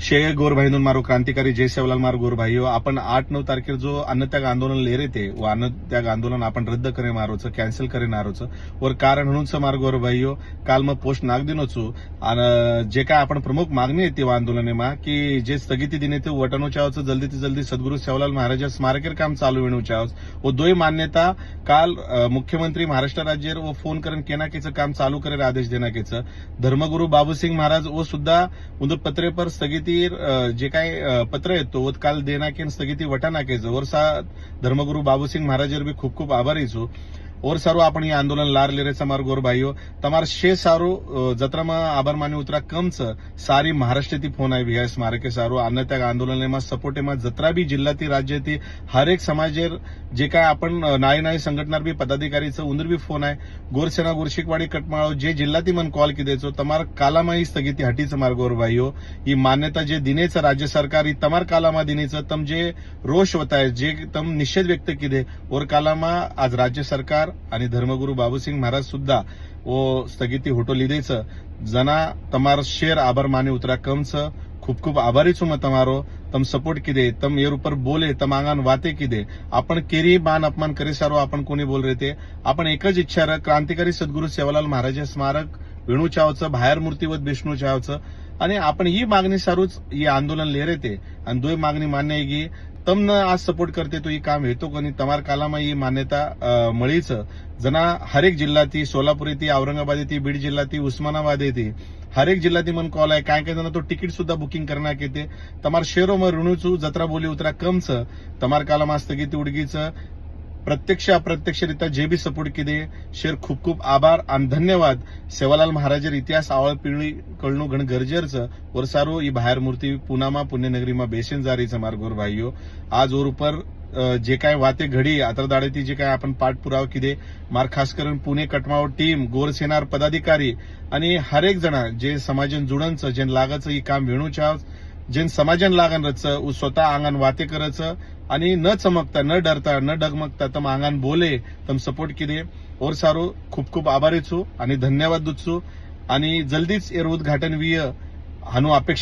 शे गोर भाईंदून मारो क्रांतिकारी जय सेवालाल मारो गोर भाईयो आपण 8-9 तारखेर जो अन्नत्याग आंदोलन लेरे थे वो अन्नत्याग आंदोलन आपण रद्द करे मारोच कॅन्सल करे नारोच और कारण म्हणून मारो गोर भाईयो काल मग पोस्ट नागदिनोचो आणि जे काय आपण प्रमुख मागणी आहे ती आंदोलनेमा की जे स्थगिती दिने ते वटनो चावचं जल्दी ते जल्दी सद्गुरू सेवालाल महाराज स्मारकेर काम चालू वेणू चावच वो दोय मान्यता काल मुख्यमंत्री महाराष्ट्र राज्य वो फोन करून केनाकेचं काम चालू करे आदेश देनाकेचं धर्मगुरू बाबूसिंग महाराज वो सुद्धा उंदूर पत्रे पर स्थगिती जे काय पत्र येतो वो काल देनाके स्थगिती वटानाकेचं और सा धर्मगुरू बाबूसिंग महाराजर भी खूप खूप आभारी छू और सारो आपण ये आंदोलन लार लेरे समार गोर भाईयो तमार शे सारो जत्रा आभार मानी उतरा कमच सारी महाराष्ट्र ती फोन आहे विहाय स्मारके सारो अन्नत्याग आंदोलन में सपोर्टे में जत्रा भी जिल्हा ती राज्य ती हर एक समाजेर जे काय आपण नाई नाई संघटनार भी पदाधिकारीचं उंदर भी फोन आहे गोरसेना गोरशिकवाडी कटमाळो जे जिल्हा ती मन कॉल किदेचो तमार कालामा ही स्थगिती हटीचं मार गोर भाईयो ही मान्यता जे दिनेचं राज्य सरकार ही तमार कालामा दिनेचं तम जे रोष होत आहे जे तम निषेध व्यक्त किदे और कालामा आज राज्य सरकार आणि धर्मगुरू बाबूसिंग महाराज सुद्धा वो स्थगिती होटो लिदेचं जना तमार शेर आभार माने उतरा कमच खूप खूप आभारी छू मग तमारो तम सपोर्ट किदे तम एर ऊपर बोले तम आंगान वाते किदे आपण केरी मान अपमान करे सारो आपण कोणी बोल रहे थे आपण एकच इच्छा क्रांतिकारी सद्गुरू सेवालाल महाराज स्मारक वेणू चावचं बाहेर मूर्तीवत बेसणू चावचं आणि आपण ही मागणी सारूच ही आंदोलन लेरे थे आणि दोय मागणी मान्य आहे की तमन आज सपोर्ट करते तो ही काम हेतो कोणी तमार कालामा ही मान्यता मळीच जना हर एक जिल्हा ती सोलापूर येते औरंगाबाद येते बीड जिल्हा ती उस्मानाबाद येते हर एक जिल्हा ती मन कॉल आहे काय काय जण तो तिकीट सुद्धा बुकिंग करण्यात येते तमार शेरो मग ऋणूचू जत्रा बोली उतरा कमच तमार कालामा स्थगिती उडगीचं प्रत्यक्ष अप्रत्यक्षरित्या जे बी सपोर्ट किदे शेर खूप खूप आभार आणि धन्यवाद सेवालाल महाराजर इतिहास आवळ पिढी कळणू घण गरजेचं और सारो ही बाहेर मूर्ती पुनामा पुण्यनगरीमा बेसेन जारीचं मार्गोर भाईयो आज और ऊपर जे काय वाते घडी आता दाडती जे काय आपण पाठपुरावा किदे मार खास करून पुणे कटमाव टीम गोरसेनार पदाधिकारी आणि हर एक जण जे समाजन जुडणचं जे लागाचं ही काम वेणू चाव जे समाजन लागन रचं स्वतः आंगण वाते करायचं आणि न चमकता न डरता न डगमगता तम आंगण बोले तम सपोर्ट किदे और सारो खूप खूप आभारी छू आणि धन्यवाद दुचू आणि जल्दीच एर उद्घाटन विय हानू अपेक्षा